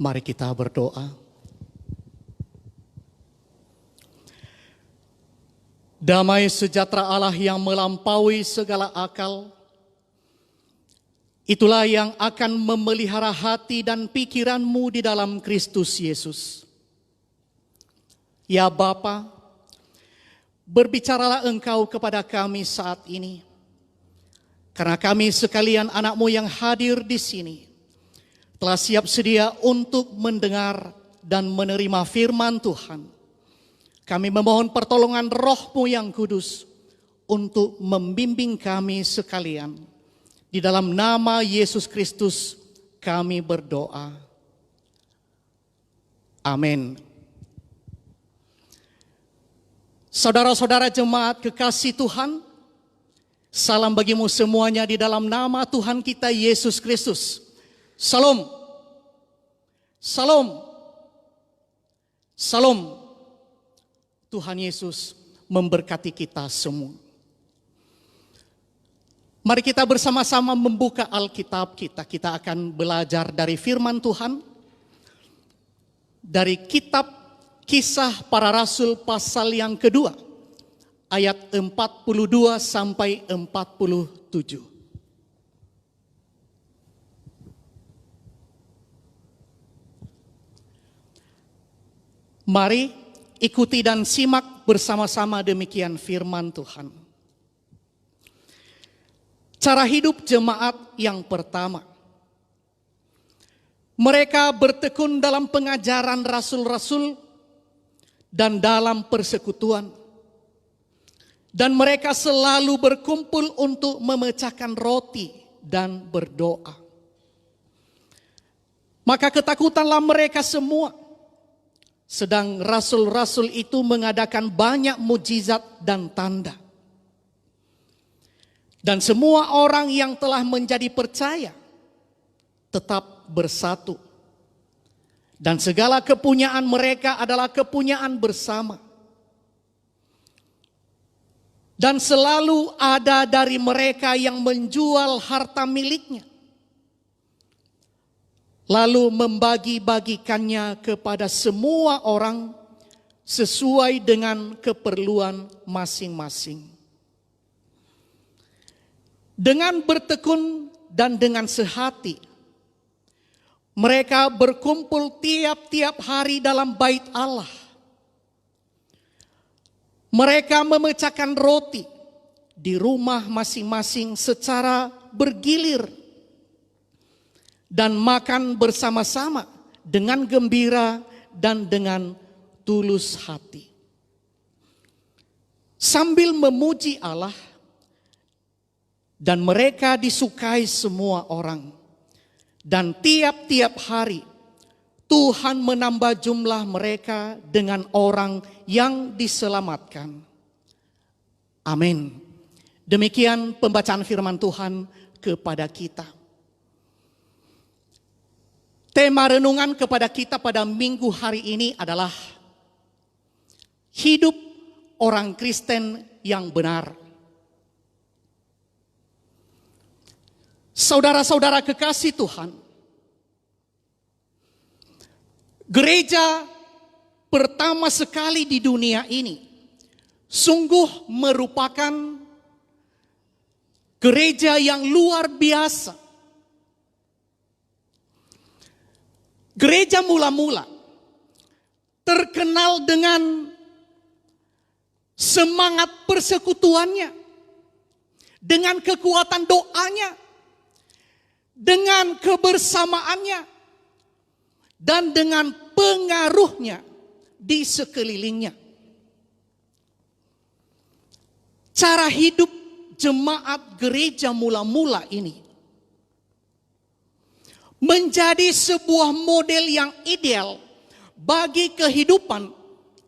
Mari kita berdoa. Damai sejahtera Allah yang melampaui segala akal, itulah yang akan memelihara hati dan pikiranmu di dalam Kristus Yesus. Ya Bapa, berbicaralah Engkau kepada kami saat ini, karena kami sekalian anak-Mu yang hadir di sini telah siap sedia untuk mendengar dan menerima firman Tuhan. Kami memohon pertolongan Roh-Mu yang kudus untuk membimbing kami sekalian. Di dalam nama Yesus Kristus kami berdoa. Amin. Saudara-saudara jemaat kekasih Tuhan, salam bagimu semuanya di dalam nama Tuhan kita Yesus Kristus. Salam. Salam. Salam. Tuhan Yesus memberkati kita semua. Mari kita bersama-sama membuka Alkitab kita. Kita akan belajar dari firman Tuhan. Dari kitab Kisah Para Rasul pasal yang kedua. Ayat 42 sampai 47. Mari ikuti dan simak bersama-sama demikian firman Tuhan. Cara hidup jemaat yang pertama. Mereka bertekun dalam pengajaran rasul-rasul dan dalam persekutuan. Dan mereka selalu berkumpul untuk memecahkan roti dan berdoa. Maka ketakutanlah mereka semua. Sedang rasul-rasul itu mengadakan banyak mujizat dan tanda. Dan semua orang yang telah menjadi percaya tetap bersatu. Dan segala kepunyaan mereka adalah kepunyaan bersama. Dan selalu ada dari mereka yang menjual harta miliknya, lalu membagi-bagikannya kepada semua orang sesuai dengan keperluan masing-masing. Dengan bertekun dan dengan sehati, mereka berkumpul tiap-tiap hari dalam bait Allah. Mereka memecahkan roti di rumah masing-masing secara bergilir dan makan bersama-sama dengan gembira dan dengan tulus hati. Sambil memuji Allah, dan mereka disukai semua orang. Dan tiap-tiap hari Tuhan menambah jumlah mereka dengan orang yang diselamatkan. Amin. Demikian pembacaan firman Tuhan kepada kita. Tema renungan kepada kita pada minggu hari ini adalah hidup orang Kristen yang benar. Saudara-saudara kekasih Tuhan, gereja pertama sekali di dunia ini sungguh merupakan gereja yang luar biasa. Gereja mula-mula terkenal dengan semangat persekutuannya, dengan kekuatan doanya, dengan kebersamaannya, dan dengan pengaruhnya di sekelilingnya. Cara hidup jemaat gereja mula-mula ini menjadi sebuah model yang ideal bagi kehidupan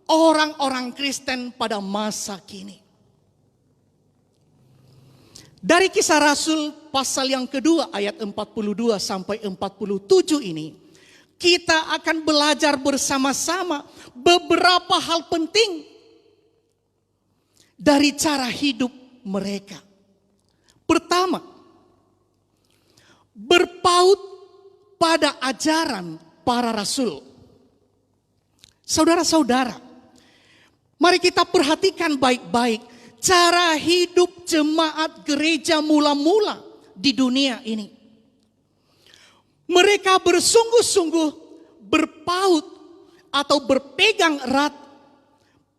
orang-orang Kristen pada masa kini. Dari Kisah Rasul pasal yang kedua ayat 42 sampai 47 ini, kita akan belajar bersama-sama beberapa hal penting dari cara hidup mereka. Pertama, berpaut pada ajaran para rasul. Saudara-saudara, mari kita perhatikan baik-baik cara hidup jemaat gereja mula-mula di dunia ini. Mereka bersungguh-sungguh berpaut atau berpegang erat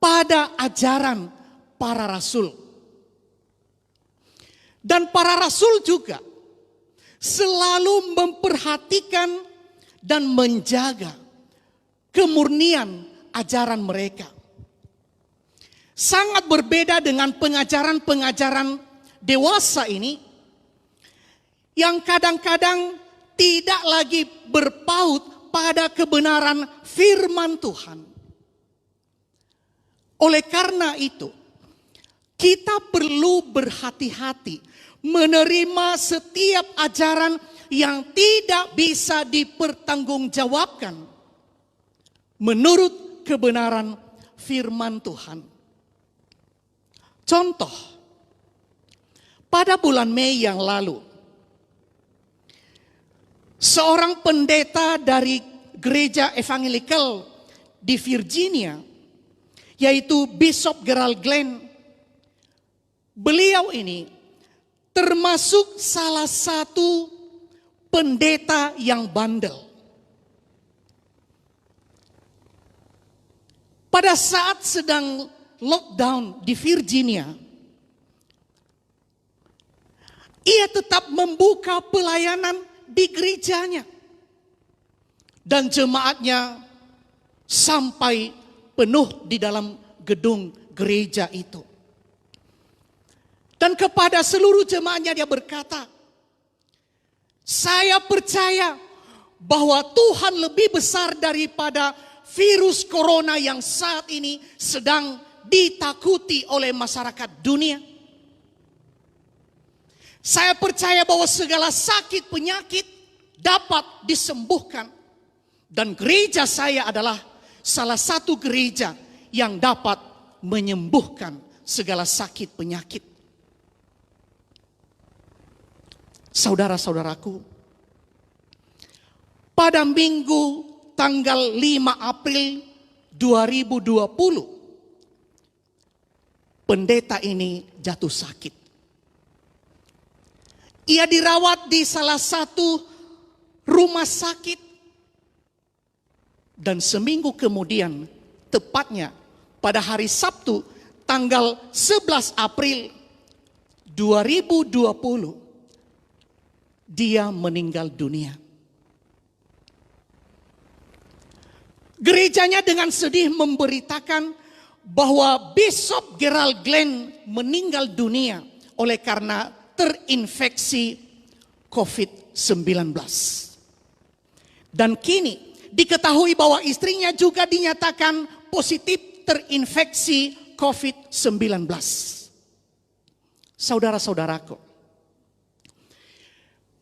pada ajaran para rasul. Dan para rasul juga selalu memperhatikan dan menjaga kemurnian ajaran mereka. Sangat berbeda dengan pengajaran-pengajaran dewasa ini yang kadang-kadang tidak lagi berpaut pada kebenaran firman Tuhan. Oleh karena itu, kita perlu berhati-hati menerima setiap ajaran yang tidak bisa dipertanggungjawabkan menurut kebenaran firman Tuhan. Contoh, pada bulan Mei yang lalu, seorang pendeta dari gereja evangelikal di Virginia, yaitu Bishop Gerald Glenn, beliau ini termasuk salah satu pendeta yang bandel. Pada saat sedang lockdown di Virginia, ia tetap membuka pelayanan di gerejanya. Dan jemaatnya sampai penuh di dalam gedung gereja itu. Dan kepada seluruh jemaatnya dia berkata, saya percaya bahwa Tuhan lebih besar daripada virus corona yang saat ini sedang ditakuti oleh masyarakat dunia. Saya percaya bahwa segala sakit penyakit dapat disembuhkan. Dan gereja saya adalah salah satu gereja yang dapat menyembuhkan segala sakit penyakit. Saudara-saudaraku, pada minggu tanggal 5 April 2020, pendeta ini jatuh sakit. Ia dirawat di salah satu rumah sakit. Dan seminggu kemudian, tepatnya pada hari Sabtu tanggal 11 April 2020, dia meninggal dunia. Gerejanya dengan sedih memberitakan bahwa Bishop Gerald Glenn meninggal dunia oleh karena terinfeksi COVID-19. Dan kini diketahui bahwa istrinya juga dinyatakan positif terinfeksi COVID-19. Saudara-saudaraku,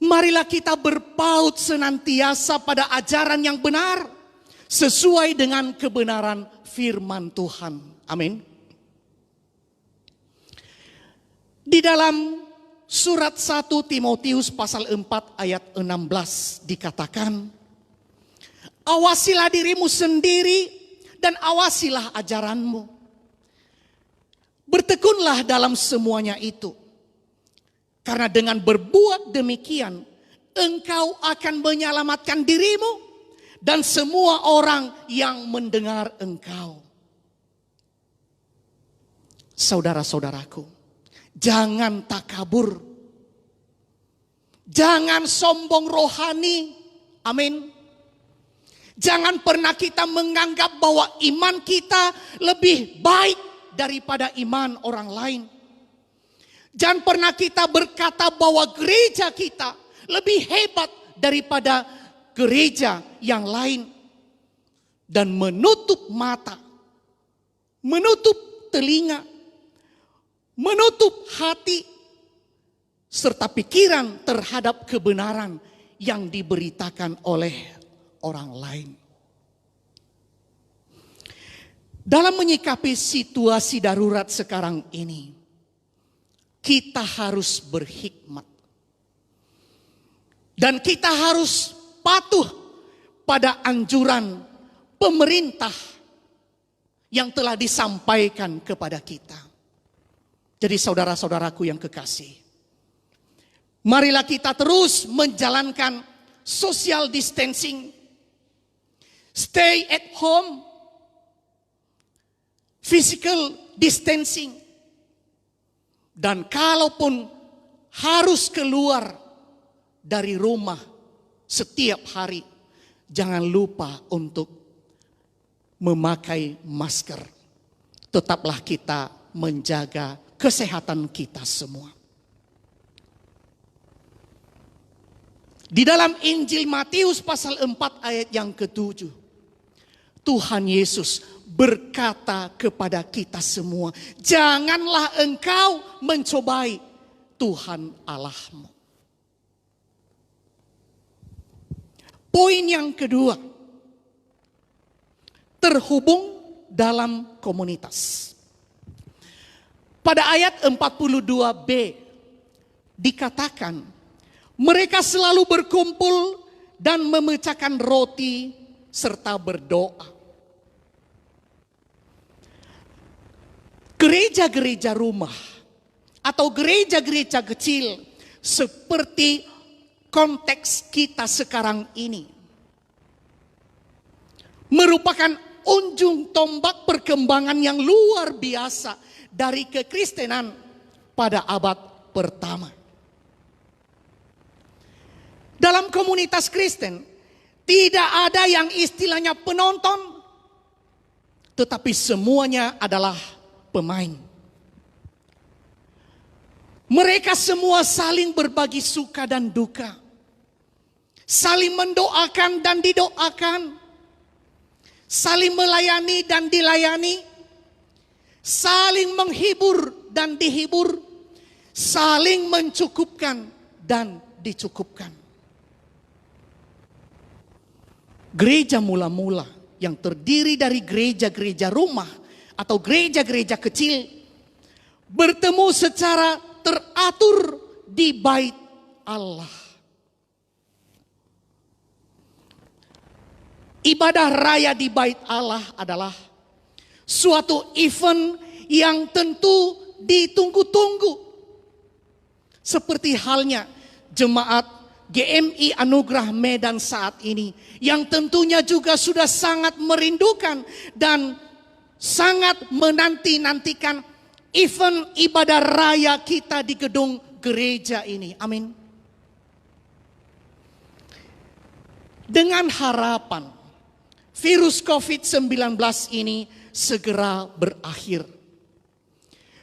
marilah kita berpaut senantiasa pada ajaran yang benar sesuai dengan kebenaran firman Tuhan. Amin. Di dalam surat 1 Timotius pasal 4 ayat 16 dikatakan, awasilah dirimu sendiri dan awasilah ajaranmu. Bertekunlah dalam semuanya itu. Karena dengan berbuat demikian, engkau akan menyelamatkan dirimu dan semua orang yang mendengar engkau. Saudara-saudaraku, jangan takabur. Jangan sombong rohani. Amin. Jangan pernah kita menganggap bahwa iman kita lebih baik daripada iman orang lain. Jangan pernah kita berkata bahwa gereja kita lebih hebat daripada gereja yang lain. Dan menutup mata, menutup telinga, menutup hati, serta pikiran terhadap kebenaran yang diberitakan oleh orang lain. Dalam menyikapi situasi darurat sekarang ini, kita harus berhikmat. Dan kita harus patuh pada anjuran pemerintah yang telah disampaikan kepada kita. Jadi saudara-saudaraku yang kekasih, marilah kita terus menjalankan social distancing, stay at home, physical distancing. Dan kalaupun harus keluar dari rumah setiap hari, jangan lupa untuk memakai masker. Tetaplah kita menjaga kesehatan kita semua. Di dalam Injil Matius pasal 4 ayat yang ke-7, Tuhan Yesus berkata kepada kita semua, janganlah engkau mencobai Tuhan Allahmu. Poin yang kedua, terhubung dalam komunitas. Pada ayat 42b dikatakan, mereka selalu berkumpul dan memecahkan roti serta berdoa. Gereja-gereja rumah atau gereja-gereja kecil seperti konteks kita sekarang ini merupakan unjung tombak perkembangan yang luar biasa dari kekristenan pada abad pertama. Dalam komunitas Kristen tidak ada yang istilahnya penonton, tetapi semuanya adalah pemain. Mereka semua saling berbagi suka dan duka, saling mendoakan dan didoakan, saling melayani dan dilayani, saling menghibur dan dihibur, saling mencukupkan dan dicukupkan. Gereja mula-mula yang terdiri dari gereja-gereja rumah atau gereja-gereja kecil bertemu secara teratur di bait Allah. Ibadah raya di bait Allah adalah suatu event yang tentu ditunggu-tunggu. Seperti halnya jemaat GMI Anugerah Medan saat ini, yang tentunya juga sudah sangat merindukan dan sangat menanti-nantikan event ibadah raya kita di gedung gereja ini. Amin. Dengan harapan virus COVID-19 ini segera berakhir.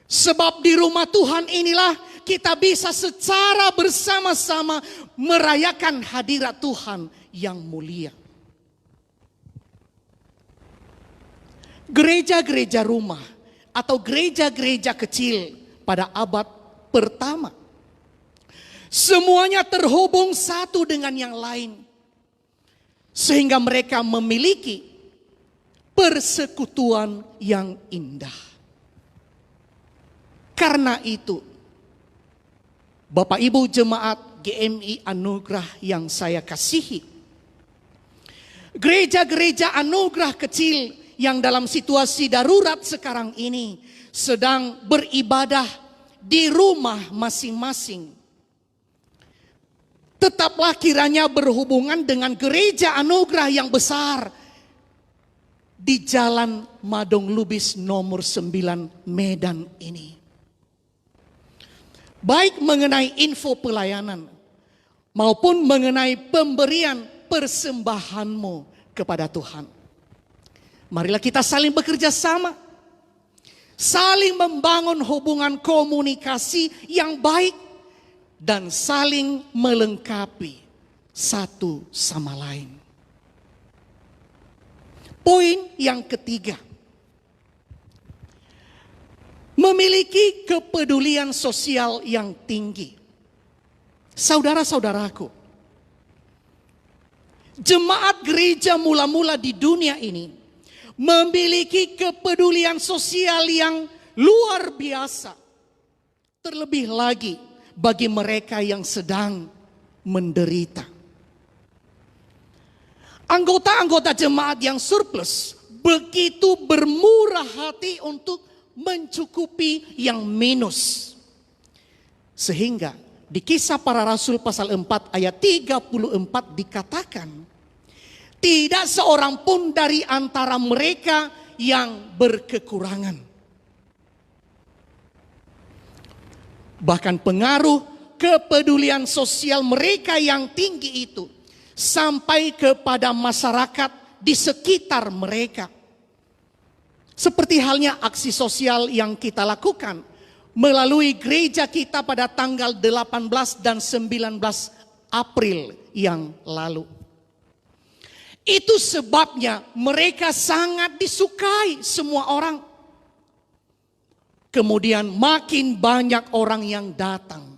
Sebab di rumah Tuhan inilah kita bisa secara bersama-sama merayakan hadirat Tuhan yang mulia. Gereja-gereja rumah atau gereja-gereja kecil pada abad pertama, semuanya terhubung satu dengan yang lain. Sehingga mereka memiliki persekutuan yang indah. Karena itu, Bapak Ibu jemaat GMI Anugerah yang saya kasihi, gereja-gereja anugerah kecil yang dalam situasi darurat sekarang ini sedang beribadah di rumah masing-masing, tetaplah kiranya berhubungan dengan gereja anugerah yang besar di Jalan Madong Lubis nomor 9 Medan ini. Baik mengenai info pelayanan maupun mengenai pemberian persembahanmu kepada Tuhan. Marilah kita saling bekerja sama, saling membangun hubungan komunikasi yang baik, dan saling melengkapi satu sama lain. Poin yang ketiga, memiliki kepedulian sosial yang tinggi. Saudara-saudaraku, jemaat gereja mula-mula di dunia ini memiliki kepedulian sosial yang luar biasa. Terlebih lagi bagi mereka yang sedang menderita. Anggota-anggota jemaat yang surplus begitu bermurah hati untuk mencukupi yang minus. Sehingga di Kisah Para Rasul pasal 4 ayat 34 dikatakan, tidak seorang pun dari antara mereka yang berkekurangan. Bahkan pengaruh kepedulian sosial mereka yang tinggi itu sampai kepada masyarakat di sekitar mereka. Seperti halnya aksi sosial yang kita lakukan melalui gereja kita pada tanggal 18 dan 19 April yang lalu. Itu sebabnya mereka sangat disukai semua orang. Kemudian makin banyak orang yang datang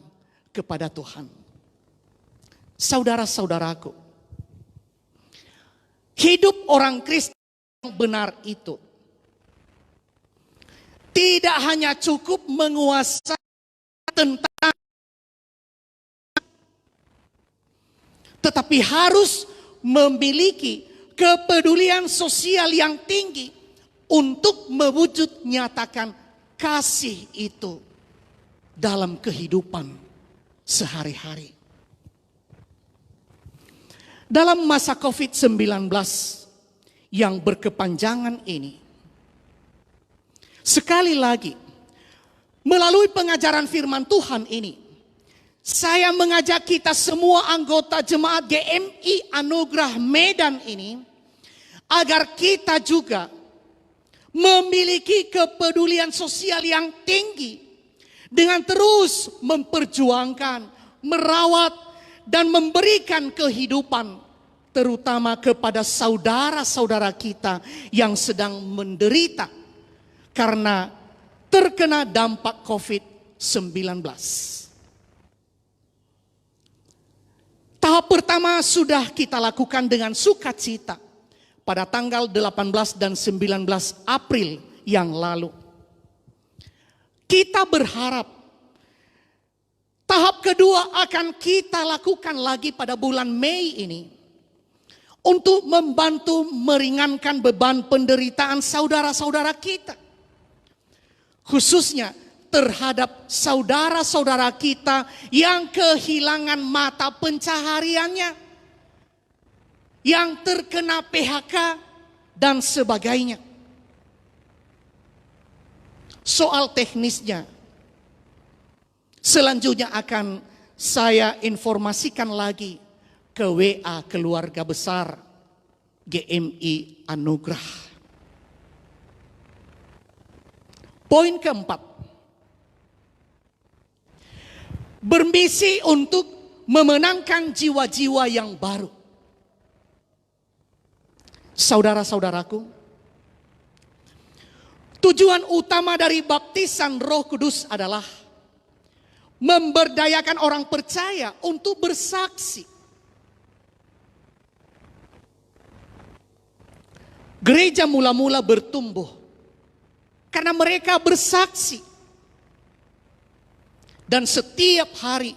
kepada Tuhan. Saudara-saudaraku, hidup orang Kristen yang benar itu tidak hanya cukup menguasai tentang, tetapi harus memiliki kepedulian sosial yang tinggi untuk mewujud nyatakan kasih itu dalam kehidupan sehari-hari. Dalam masa COVID-19 yang berkepanjangan ini, sekali lagi melalui pengajaran firman Tuhan ini, saya mengajak kita semua anggota jemaat GMI Anugerah Medan ini agar kita juga memiliki kepedulian sosial yang tinggi dengan terus memperjuangkan, merawat dan memberikan kehidupan terutama kepada saudara-saudara kita yang sedang menderita karena terkena dampak COVID-19. Tahap pertama sudah kita lakukan dengan sukacita pada tanggal 18 dan 19 April yang lalu. Kita berharap tahap kedua akan kita lakukan lagi pada bulan Mei ini untuk membantu meringankan beban penderitaan saudara-saudara kita. Khususnya terhadap saudara-saudara kita yang kehilangan mata pencahariannya, yang terkena PHK dan sebagainya. Soal teknisnya selanjutnya akan saya informasikan lagi ke WA keluarga besar GMI Anugerah. Poin keempat, bermisi untuk memenangkan jiwa-jiwa yang baru. Saudara-saudaraku, tujuan utama dari baptisan Roh Kudus adalah memberdayakan orang percaya untuk bersaksi. Gereja mula-mula bertumbuh karena mereka bersaksi. Dan setiap hari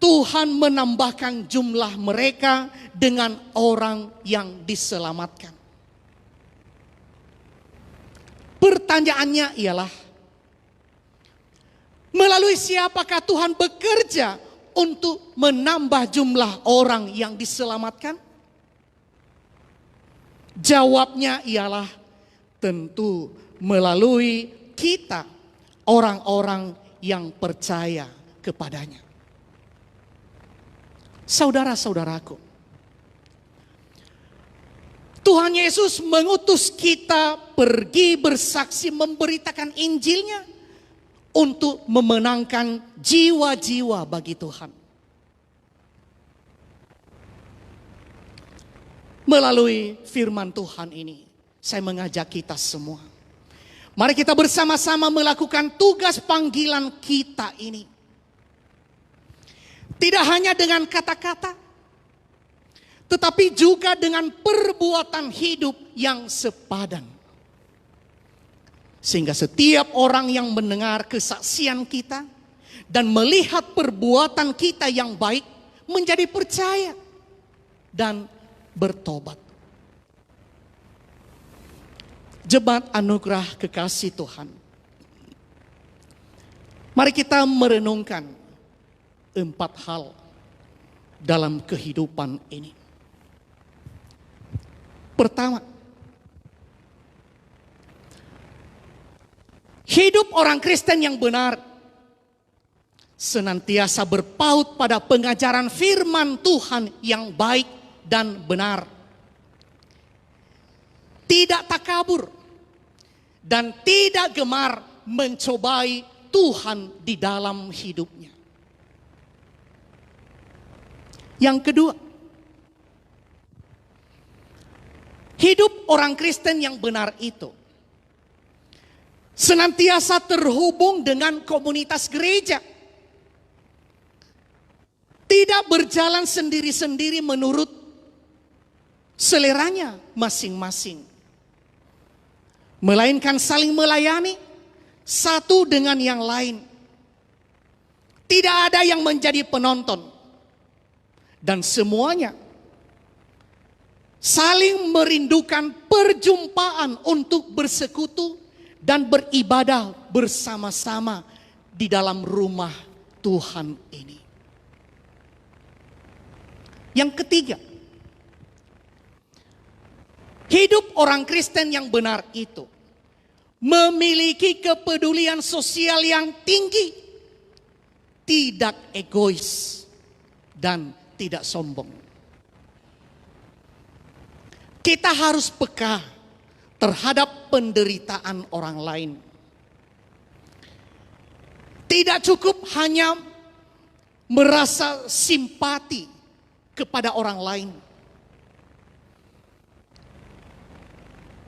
Tuhan menambahkan jumlah mereka dengan orang yang diselamatkan. Pertanyaannya ialah, melalui siapakah Tuhan bekerja untuk menambah jumlah orang yang diselamatkan? Jawabnya ialah tentu melalui kita, orang-orang yang percaya kepadanya. Saudara-saudaraku, Tuhan Yesus mengutus kita pergi bersaksi memberitakan Injilnya untuk memenangkan jiwa-jiwa bagi Tuhan. Melalui firman Tuhan ini, saya mengajak kita semua, mari kita bersama-sama melakukan tugas panggilan kita ini. Tidak hanya dengan kata-kata, tetapi juga dengan perbuatan hidup yang sepadan. Sehingga setiap orang yang mendengar kesaksian kita dan melihat perbuatan kita yang baik menjadi percaya dan bertobat. Jemaat anugerah kekasih Tuhan, mari kita merenungkan 4 hal dalam kehidupan ini. Pertama, hidup orang Kristen yang benar senantiasa berpaut pada pengajaran firman Tuhan yang baik dan benar. Tidak takabur dan tidak gemar mencobai Tuhan di dalam hidupnya. Yang kedua, hidup orang Kristen yang benar itu senantiasa terhubung dengan komunitas gereja. Tidak berjalan sendiri-sendiri menurut seleranya masing-masing. Melainkan saling melayani satu dengan yang lain. Tidak ada yang menjadi penonton. Dan semuanya saling merindukan perjumpaan untuk bersekutu dan beribadah bersama-sama di dalam rumah Tuhan ini. Yang ketiga, hidup orang Kristen yang benar itu memiliki kepedulian sosial yang tinggi, tidak egois dan tidak sombong. Kita harus peka terhadap penderitaan orang lain. Tidak cukup hanya merasa simpati kepada orang lain,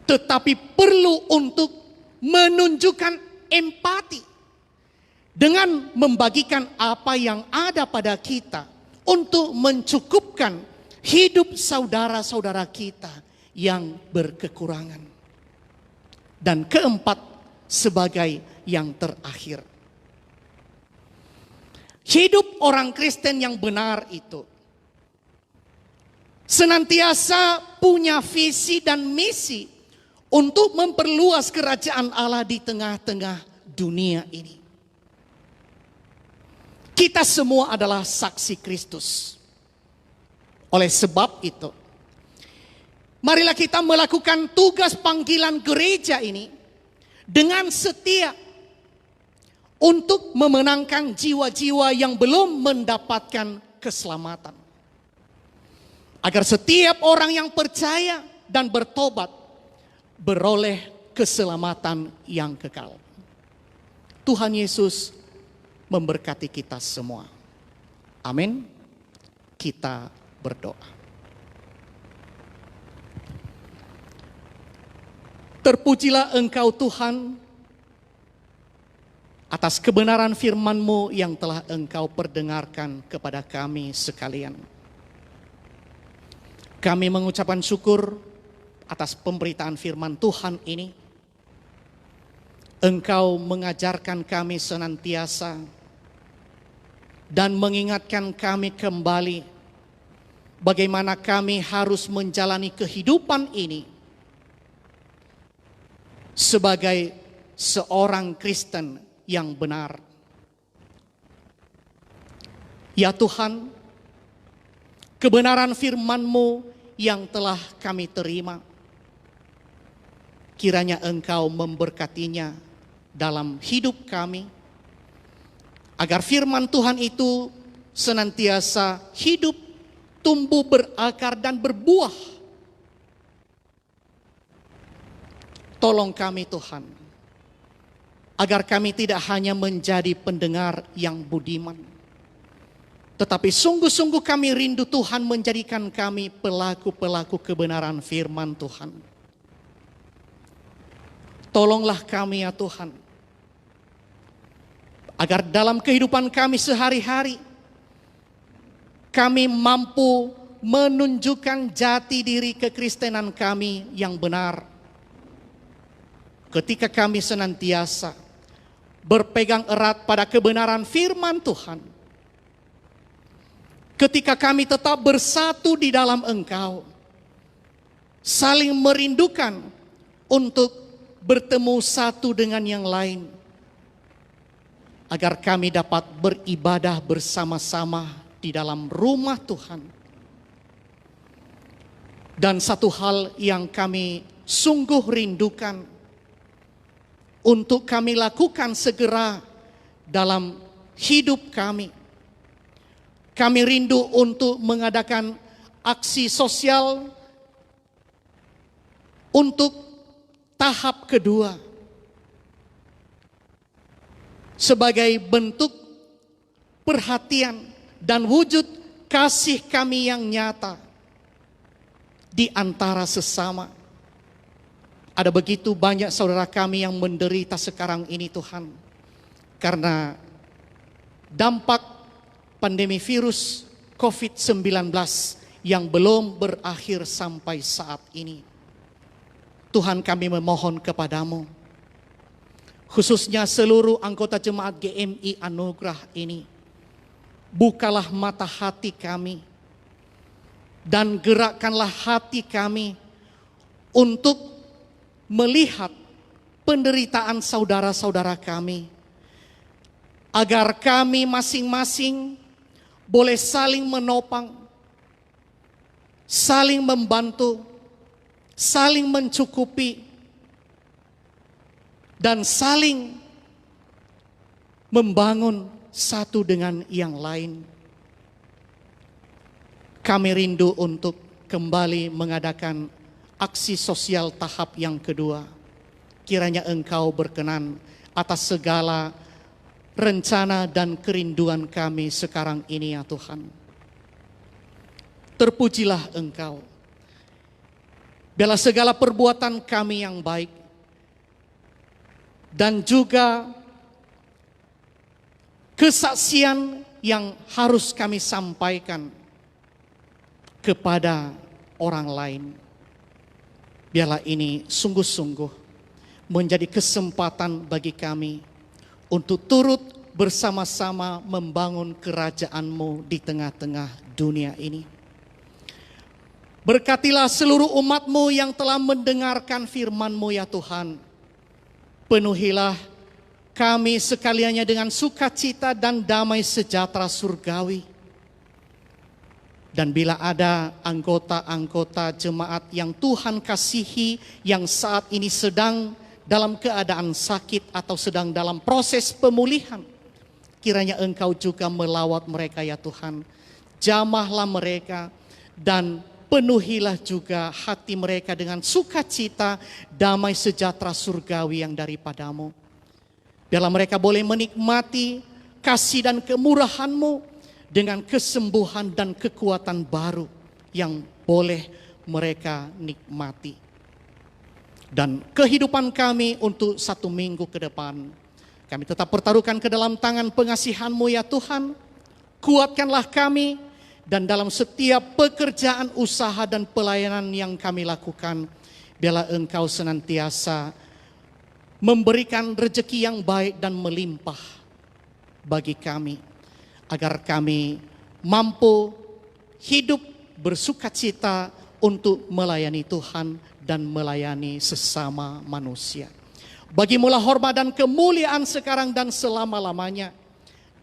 tetapi perlu untuk menunjukkan empati dengan membagikan apa yang ada pada kita untuk mencukupkan hidup saudara-saudara kita yang berkekurangan. Dan keempat, sebagai yang terakhir, hidup orang Kristen yang benar itu senantiasa punya visi dan misi untuk memperluas kerajaan Allah di tengah-tengah dunia ini. Kita semua adalah saksi Kristus. Oleh sebab itu, marilah kita melakukan tugas panggilan gereja ini dengan setia untuk memenangkan jiwa-jiwa yang belum mendapatkan keselamatan. Agar setiap orang yang percaya dan bertobat beroleh keselamatan yang kekal. Tuhan Yesus memberkati kita semua. Amin. Kita berdoa. Terpujilah Engkau Tuhan atas kebenaran firman-Mu yang telah Engkau perdengarkan kepada kami sekalian. Kami mengucapkan syukur atas pemberitaan firman Tuhan ini. Engkau mengajarkan kami senantiasa dan mengingatkan kami kembali bagaimana kami harus menjalani kehidupan ini sebagai seorang Kristen yang benar. Ya Tuhan, kebenaran firman-Mu yang telah kami terima, kiranya Engkau memberkatinya dalam hidup kami, agar firman Tuhan itu senantiasa hidup, tumbuh, berakar, dan berbuah. Tolong kami Tuhan, agar kami tidak hanya menjadi pendengar yang budiman, tetapi sungguh-sungguh kami rindu Tuhan menjadikan kami pelaku-pelaku kebenaran firman Tuhan. Tolonglah kami ya Tuhan, agar dalam kehidupan kami sehari-hari, kami mampu menunjukkan jati diri kekristenan kami yang benar. Ketika kami senantiasa berpegang erat pada kebenaran firman Tuhan, ketika kami tetap bersatu di dalam Engkau, saling merindukan untuk bertemu satu dengan yang lain, agar kami dapat beribadah bersama-sama di dalam rumah Tuhan. Dan satu hal yang kami sungguh rindukan untuk kami lakukan segera dalam hidup kami. Kami rindu untuk mengadakan aksi sosial untuk tahap kedua, sebagai bentuk perhatian dan wujud kasih kami yang nyata di antara sesama. Ada begitu banyak saudara kami yang menderita sekarang ini Tuhan, karena dampak pandemi virus COVID-19 yang belum berakhir sampai saat ini. Tuhan, kami memohon kepadamu, khususnya seluruh anggota jemaat GMI Anugerah ini, bukalah mata hati kami dan gerakkanlah hati kami untuk melihat penderitaan saudara-saudara kami, agar kami masing-masing boleh saling menopang, saling membantu, saling mencukupi, dan saling membangun satu dengan yang lain. Kami rindu untuk kembali mengadakan aksi sosial tahap yang kedua. Kiranya Engkau berkenan atas segala rencana dan kerinduan kami sekarang ini ya Tuhan. Terpujilah Engkau. Biarlah segala perbuatan kami yang baik dan juga kesaksian yang harus kami sampaikan kepada orang lain, biarlah ini sungguh-sungguh menjadi kesempatan bagi kami untuk turut bersama-sama membangun kerajaan-Mu di tengah-tengah dunia ini. Berkatilah seluruh umat-Mu yang telah mendengarkan firman-Mu ya Tuhan. Penuhilah kami sekaliannya dengan sukacita dan damai sejahtera surgawi. Dan bila ada anggota-anggota jemaat yang Tuhan kasihi, yang saat ini sedang dalam keadaan sakit atau sedang dalam proses pemulihan, kiranya Engkau juga melawat mereka ya Tuhan. Jamahlah mereka dan penuhilah juga hati mereka dengan sukacita, damai sejahtera surgawi yang daripada-Mu. Biarlah mereka boleh menikmati kasih dan kemurahan-Mu dengan kesembuhan dan kekuatan baru yang boleh mereka nikmati. Dan kehidupan kami untuk 1 minggu ke depan, kami tetap pertaruhkan ke dalam tangan pengasihan-Mu ya Tuhan. Kuatkanlah kami, dan dalam setiap pekerjaan usaha dan pelayanan yang kami lakukan, biarlah Engkau senantiasa memberikan rezeki yang baik dan melimpah bagi kami, agar kami mampu hidup bersukacita untuk melayani Tuhan dan melayani sesama manusia. Bagi-Mu hormat dan kemuliaan sekarang dan selama-lamanya.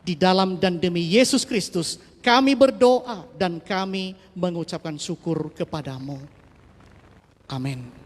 Di dalam dan demi Yesus Kristus kami berdoa dan kami mengucapkan syukur kepadamu. Amin.